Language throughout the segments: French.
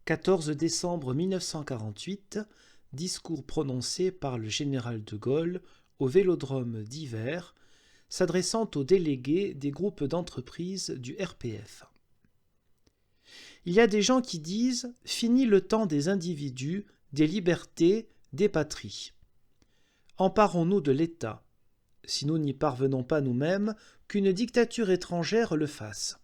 14 décembre 1948, discours prononcé par le général de Gaulle au Vélodrome d'Hiver, s'adressant aux délégués des groupes d'entreprises du RPF. Il y a des gens qui disent « Fini le temps des individus, des libertés, des patries ». Emparons-nous de l'État, si nous n'y parvenons pas nous-mêmes, qu'une dictature étrangère le fasse.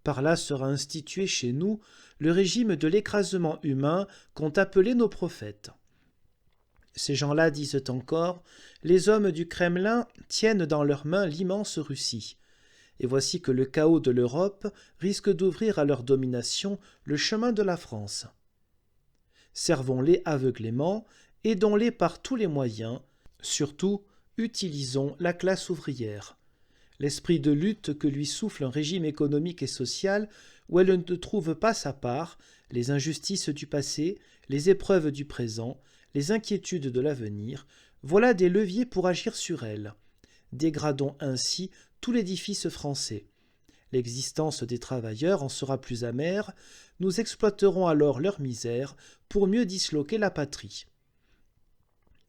Par là sera institué chez nous le régime de l'écrasement humain qu'ont appelé nos prophètes. Ces gens-là disent encore « Les hommes du Kremlin tiennent dans leurs mains l'immense Russie. Et voici que le chaos de l'Europe risque d'ouvrir à leur domination le chemin de la France. Servons-les aveuglément, aidons-les par tous les moyens, surtout utilisons la classe ouvrière. L'esprit de lutte que lui souffle un régime économique et social où elle ne trouve pas sa part, les injustices du passé, les épreuves du présent, les inquiétudes de l'avenir, voilà des leviers pour agir sur elle. Dégradons ainsi tout l'édifice français. L'existence des travailleurs en sera plus amère, nous exploiterons alors leur misère pour mieux disloquer la patrie.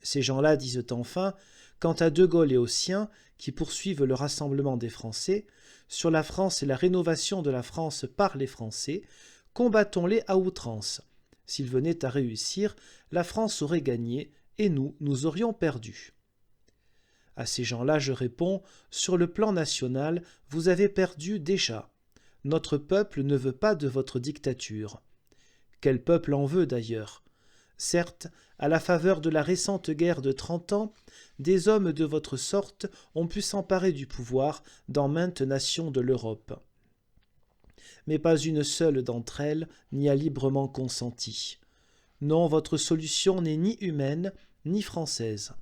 Ces gens-là disent enfin, quant à De Gaulle et aux siens, qui poursuivent le rassemblement des Français, sur la France et la rénovation de la France par les Français, combattons-les à outrance. S'ils venaient à réussir, la France aurait gagné, et nous aurions perdu. À ces gens-là, je réponds, sur le plan national, vous avez perdu déjà. Notre peuple ne veut pas de votre dictature. Quel peuple en veut d'ailleurs? Certes, à la faveur de la récente guerre de 30 ans, des hommes de votre sorte ont pu s'emparer du pouvoir dans maintes nations de l'Europe. Mais pas une seule d'entre elles n'y a librement consenti. Non, votre solution n'est ni humaine, ni française.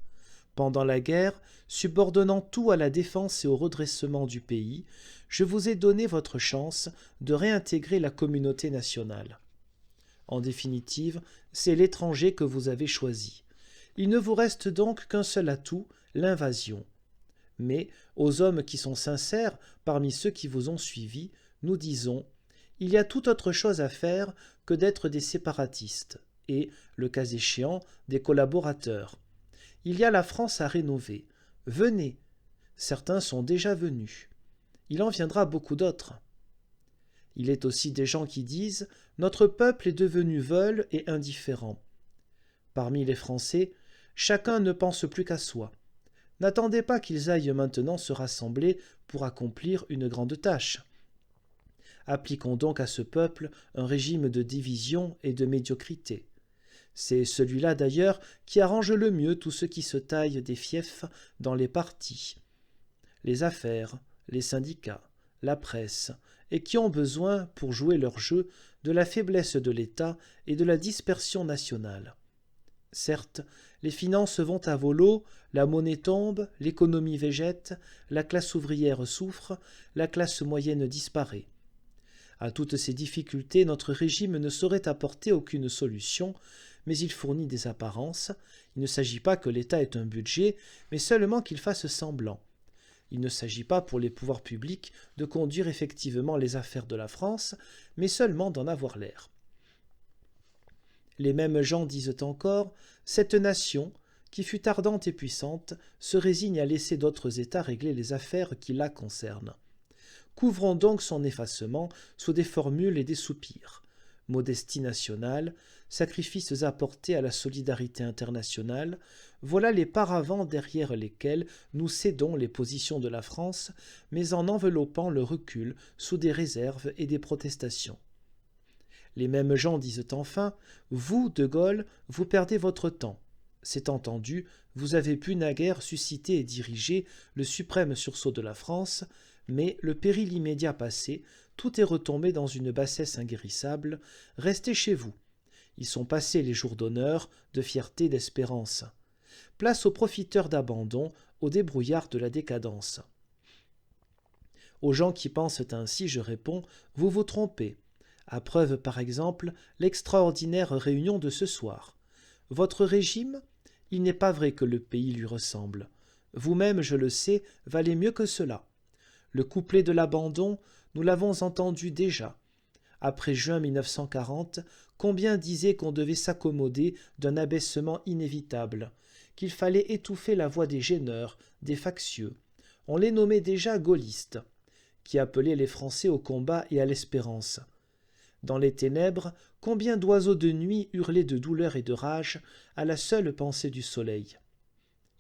Pendant la guerre, subordonnant tout à la défense et au redressement du pays, je vous ai donné votre chance de réintégrer la communauté nationale. En définitive, c'est l'étranger que vous avez choisi. Il ne vous reste donc qu'un seul atout, l'invasion. Mais, aux hommes qui sont sincères, parmi ceux qui vous ont suivis, nous disons « Il y a tout autre chose à faire que d'être des séparatistes et, le cas échéant, des collaborateurs. Il y a la France à rénover. Venez. Certains sont déjà venus. Il en viendra beaucoup d'autres. » Il est aussi des gens qui disent « Notre peuple est devenu veule et indifférent. » Parmi les Français, chacun ne pense plus qu'à soi. N'attendez pas qu'ils aillent maintenant se rassembler pour accomplir une grande tâche. Appliquons donc à ce peuple un régime de division et de médiocrité. C'est celui-là d'ailleurs qui arrange le mieux tous ceux qui se taillent des fiefs dans les partis, les affaires, les syndicats, la presse, et qui ont besoin, pour jouer leur jeu, de la faiblesse de l'État et de la dispersion nationale. Certes, les finances vont à volo, la monnaie tombe, l'économie végète, la classe ouvrière souffre, la classe moyenne disparaît. À toutes ces difficultés, notre régime ne saurait apporter aucune solution, mais il fournit des apparences. Il ne s'agit pas que l'État ait un budget, mais seulement qu'il fasse semblant. Il ne s'agit pas pour les pouvoirs publics de conduire effectivement les affaires de la France, mais seulement d'en avoir l'air. Les mêmes gens disent encore « Cette nation, qui fut ardente et puissante, se résigne à laisser d'autres États régler les affaires qui la concernent. Couvrons donc son effacement sous des formules et des soupirs. Modestie nationale, sacrifices apportés à la solidarité internationale, voilà les paravents derrière lesquels nous cédons les positions de la France, mais en enveloppant le recul sous des réserves et des protestations. » Les mêmes gens disent enfin « Vous, De Gaulle, vous perdez votre temps. C'est entendu, vous avez pu naguère susciter et diriger le suprême sursaut de la France, mais le péril immédiat passé, tout est retombé dans une bassesse inguérissable. Restez chez vous. Ils sont passés les jours d'honneur, de fierté, d'espérance. Place aux profiteurs d'abandon, aux débrouillards de la décadence. » Aux gens qui pensent ainsi, je réponds « Vous vous trompez. À preuve, par exemple, l'extraordinaire réunion de ce soir. Votre régime, il n'est pas vrai que le pays lui ressemble. Vous-même, je le sais, valez mieux que cela. Le couplet de l'abandon, nous l'avons entendu déjà. Après juin 1940, combien disaient qu'on devait s'accommoder d'un abaissement inévitable, qu'il fallait étouffer la voix des gêneurs, des factieux. On les nommait déjà gaullistes, qui appelaient les Français au combat et à l'espérance. Dans les ténèbres, combien d'oiseaux de nuit hurlaient de douleur et de rage à la seule pensée du soleil.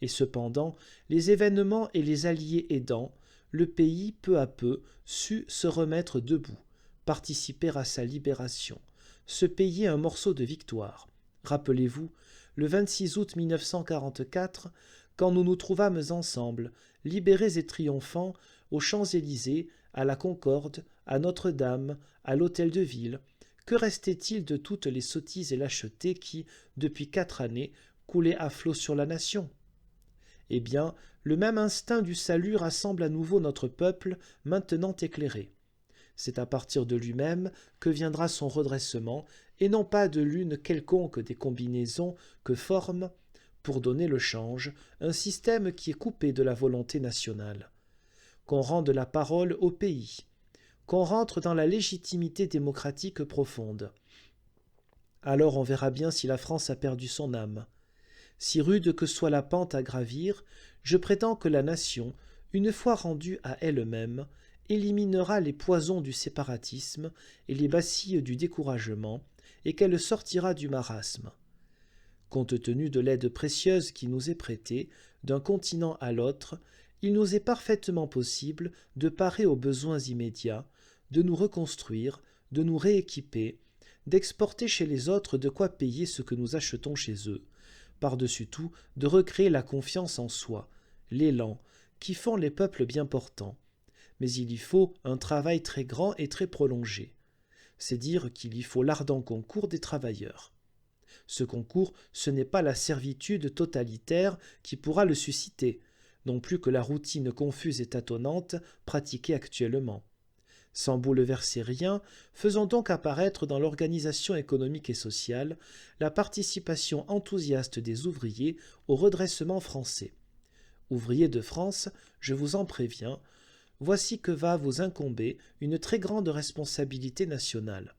Et cependant, les événements et les alliés aidant, le pays, peu à peu, sut se remettre debout, participer à sa libération, se payer un morceau de victoire. Rappelez-vous, le 26 août 1944, quand nous nous trouvâmes ensemble, libérés et triomphants, aux Champs-Élysées, à la Concorde, à Notre-Dame, à l'Hôtel de Ville, que restait-il de toutes les sottises et lâchetés qui, depuis 4 années, coulaient à flot sur la nation ? Eh bien, le même instinct du salut rassemble à nouveau notre peuple, maintenant éclairé. C'est à partir de lui-même que viendra son redressement, et non pas de l'une quelconque des combinaisons que forme, pour donner le change, un système qui est coupé de la volonté nationale. Qu'on rende la parole au pays, qu'on rentre dans la légitimité démocratique profonde. Alors on verra bien si la France a perdu son âme. Si rude que soit la pente à gravir, je prétends que la nation, une fois rendue à elle-même, éliminera les poisons du séparatisme et les bacilles du découragement, et qu'elle sortira du marasme. Compte tenu de l'aide précieuse qui nous est prêtée, d'un continent à l'autre, il nous est parfaitement possible de parer aux besoins immédiats, de nous reconstruire, de nous rééquiper, d'exporter chez les autres de quoi payer ce que nous achetons chez eux, par-dessus tout de recréer la confiance en soi, l'élan, qui font les peuples bien portants. Mais il y faut un travail très grand et très prolongé. C'est dire qu'il y faut l'ardent concours des travailleurs. Ce concours, ce n'est pas la servitude totalitaire qui pourra le susciter, non plus que la routine confuse et tâtonnante pratiquée actuellement. Sans bouleverser rien, faisons donc apparaître dans l'organisation économique et sociale la participation enthousiaste des ouvriers au redressement français. Ouvriers de France, je vous en préviens, voici que va vous incomber une très grande responsabilité nationale.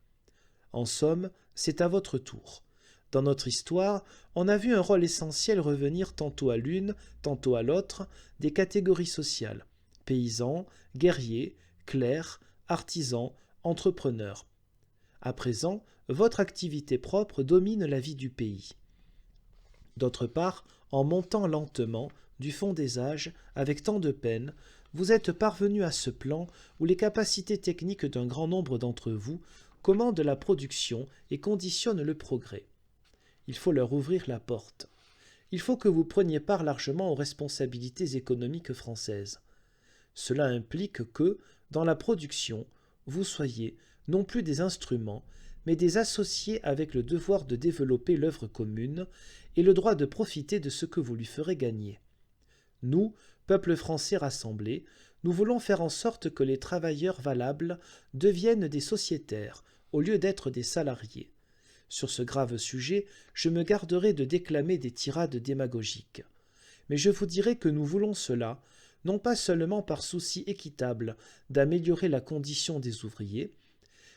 En somme, c'est à votre tour. Dans notre histoire, on a vu un rôle essentiel revenir tantôt à l'une, tantôt à l'autre, des catégories sociales, paysans, guerriers, clercs, artisans, entrepreneurs. À présent, votre activité propre domine la vie du pays. D'autre part, en montant lentement, du fond des âges, avec tant de peine, vous êtes parvenu à ce plan où les capacités techniques d'un grand nombre d'entre vous commandent la production et conditionnent le progrès. Il faut leur ouvrir la porte. Il faut que vous preniez part largement aux responsabilités économiques françaises. Cela implique que, dans la production, vous soyez non plus des instruments, mais des associés avec le devoir de développer l'œuvre commune et le droit de profiter de ce que vous lui ferez gagner. Nous, peuple français rassemblé, nous voulons faire en sorte que les travailleurs valables deviennent des sociétaires au lieu d'être des salariés. Sur ce grave sujet, je me garderai de déclamer des tirades démagogiques. Mais je vous dirai que nous voulons cela, non pas seulement par souci équitable d'améliorer la condition des ouvriers,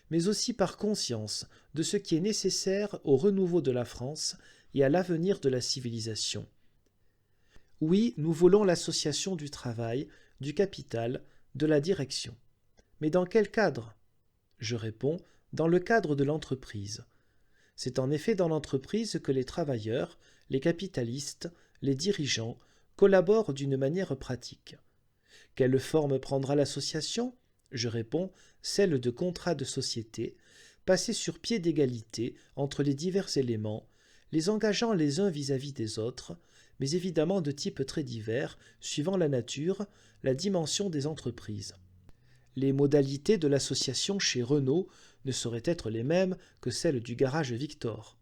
mais aussi par conscience de ce qui est nécessaire au renouveau de la France et à l'avenir de la civilisation. Oui, nous voulons l'association du travail, du capital, de la direction. Mais dans quel cadre ? Je réponds, dans le cadre de l'entreprise. C'est en effet dans l'entreprise que les travailleurs, les capitalistes, les dirigeants collaborent d'une manière pratique. Quelle forme prendra l'association ? Je réponds, celle de contrats de société, passés sur pied d'égalité entre les divers éléments, les engageant les uns vis-à-vis des autres, mais évidemment de types très divers, suivant la nature, la dimension des entreprises. Les modalités de l'association chez Renault ne sauraient être les mêmes que celles du garage Victor.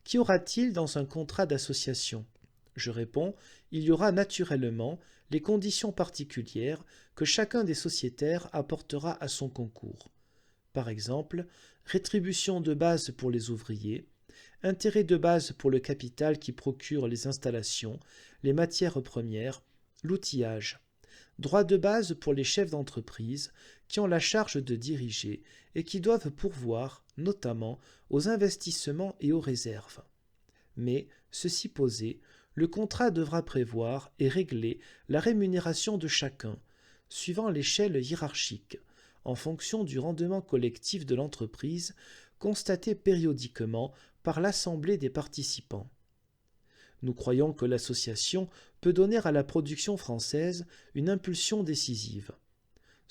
Qu'y aura-t-il dans un contrat d'association ? Je réponds, il y aura naturellement les conditions particulières que chacun des sociétaires apportera à son concours. Par exemple, rétribution de base pour les ouvriers, intérêt de base pour le capital qui procure les installations, les matières premières, l'outillage, droit de base pour les chefs d'entreprise qui ont la charge de diriger et qui doivent pourvoir, notamment, aux investissements et aux réserves. Mais, ceci posé, le contrat devra prévoir et régler la rémunération de chacun, suivant l'échelle hiérarchique, en fonction du rendement collectif de l'entreprise constaté périodiquement par l'Assemblée des participants. Nous croyons que l'association peut donner à la production française une impulsion décisive.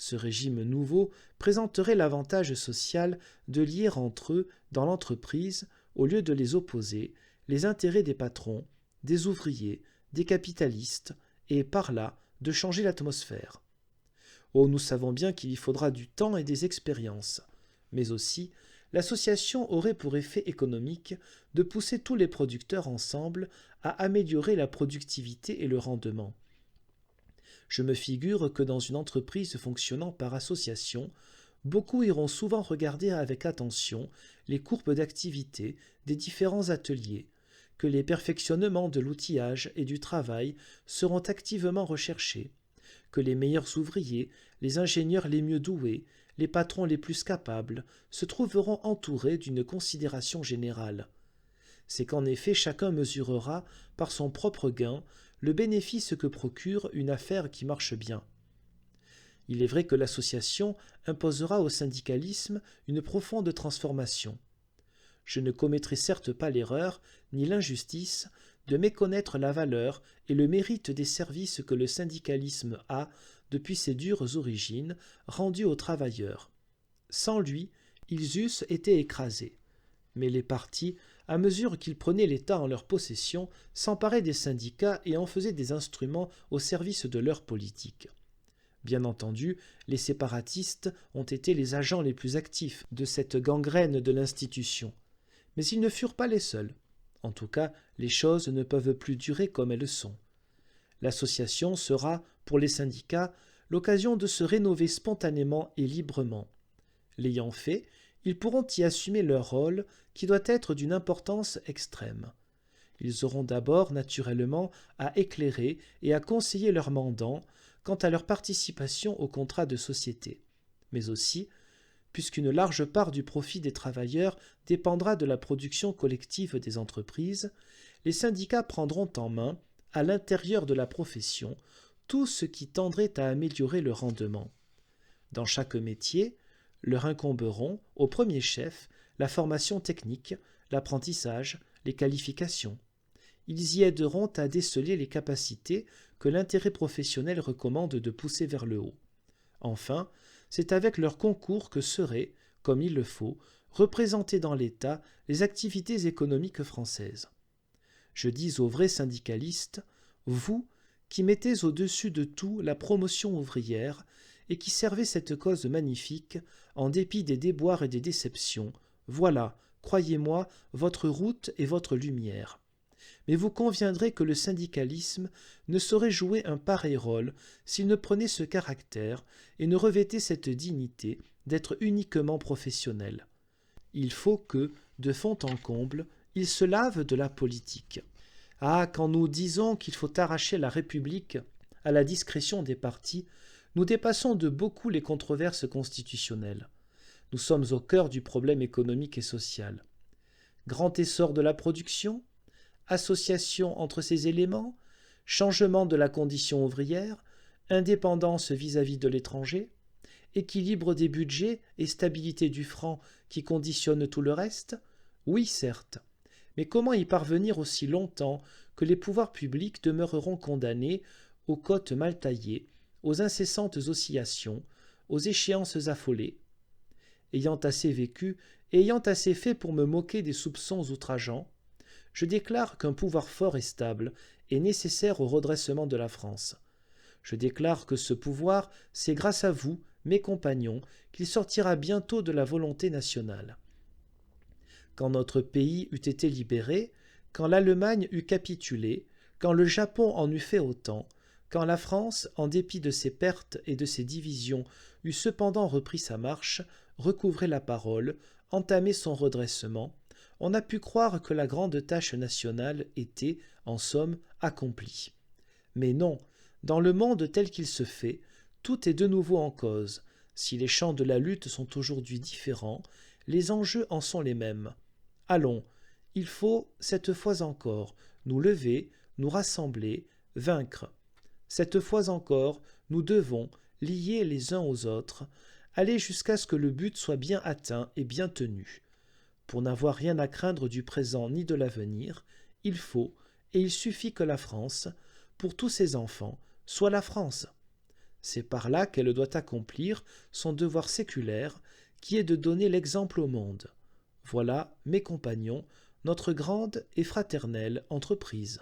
Ce régime nouveau présenterait l'avantage social de lier entre eux, dans l'entreprise, au lieu de les opposer, les intérêts des patrons, des ouvriers, des capitalistes, et par là de changer l'atmosphère. Oh, nous savons bien qu'il y faudra du temps et des expériences, mais aussi l'association aurait pour effet économique de pousser tous les producteurs ensemble à améliorer la productivité et le rendement. Je me figure que dans une entreprise fonctionnant par association, beaucoup iront souvent regarder avec attention les courbes d'activité des différents ateliers, que les perfectionnements de l'outillage et du travail seront activement recherchés, que les meilleurs ouvriers, les ingénieurs les mieux doués, les patrons les plus capables se trouveront entourés d'une considération générale. C'est qu'en effet chacun mesurera, par son propre gain, le bénéfice que procure une affaire qui marche bien. Il est vrai que l'association imposera au syndicalisme une profonde transformation. Je ne commettrai certes pas l'erreur, ni l'injustice, de méconnaître la valeur et le mérite des services que le syndicalisme a, depuis ses dures origines, rendus aux travailleurs. Sans lui, ils eussent été écrasés. Mais les partis, à mesure qu'ils prenaient l'État en leur possession, s'emparaient des syndicats et en faisaient des instruments au service de leur politique. Bien entendu, les séparatistes ont été les agents les plus actifs de cette gangrène de l'institution. Mais ils ne furent pas les seuls. En tout cas, les choses ne peuvent plus durer comme elles sont. L'association sera, pour les syndicats, l'occasion de se rénover spontanément et librement. L'ayant fait, ils pourront y assumer leur rôle qui doit être d'une importance extrême. Ils auront d'abord, naturellement, à éclairer et à conseiller leurs mandants quant à leur participation au contrat de société, mais aussi, puisqu'une large part du profit des travailleurs dépendra de la production collective des entreprises, les syndicats prendront en main, à l'intérieur de la profession, tout ce qui tendrait à améliorer le rendement. Dans chaque métier, leur incomberont, au premier chef, la formation technique, l'apprentissage, les qualifications. Ils y aideront à déceler les capacités que l'intérêt professionnel recommande de pousser vers le haut. Enfin, c'est avec leur concours que seraient, comme il le faut, représentées dans l'État les activités économiques françaises. Je dis aux vrais syndicalistes, vous, qui mettez au-dessus de tout la promotion ouvrière et qui servez cette cause magnifique, en dépit des déboires et des déceptions, voilà, croyez-moi, votre route et votre lumière. Mais vous conviendrez que le syndicalisme ne saurait jouer un pareil rôle s'il ne prenait ce caractère et ne revêtait cette dignité d'être uniquement professionnel. Il faut que, de fond en comble, il se lave de la politique. Ah, quand nous disons qu'il faut arracher la République à la discrétion des partis, nous dépassons de beaucoup les controverses constitutionnelles. Nous sommes au cœur du problème économique et social. Grand essor de la production, association entre ces éléments, changement de la condition ouvrière, indépendance vis-à-vis de l'étranger, équilibre des budgets et stabilité du franc qui conditionnent tout le reste? Oui, certes. Mais comment y parvenir aussi longtemps que les pouvoirs publics demeureront condamnés aux cotes mal taillées, aux incessantes oscillations, aux échéances affolées? Ayant assez vécu et ayant assez fait pour me moquer des soupçons outrageants, je déclare qu'un pouvoir fort et stable est nécessaire au redressement de la France. Je déclare que ce pouvoir, c'est grâce à vous, mes compagnons, qu'il sortira bientôt de la volonté nationale. Quand notre pays eût été libéré, quand l'Allemagne eut capitulé, quand le Japon en eut fait autant, quand la France, en dépit de ses pertes et de ses divisions, eut cependant repris sa marche, recouvré la parole, entamé son redressement, on a pu croire que la grande tâche nationale était, en somme, accomplie. Mais non, dans le monde tel qu'il se fait, tout est de nouveau en cause. Si les champs de la lutte sont aujourd'hui différents, les enjeux en sont les mêmes. Allons, il faut, cette fois encore, nous lever, nous rassembler, vaincre. Cette fois encore, nous devons, liés les uns aux autres, aller jusqu'à ce que le but soit bien atteint et bien tenu. Pour n'avoir rien à craindre du présent ni de l'avenir, il faut, et il suffit que la France, pour tous ses enfants, soit la France. C'est par là qu'elle doit accomplir son devoir séculaire, qui est de donner l'exemple au monde. Voilà, mes compagnons, notre grande et fraternelle entreprise.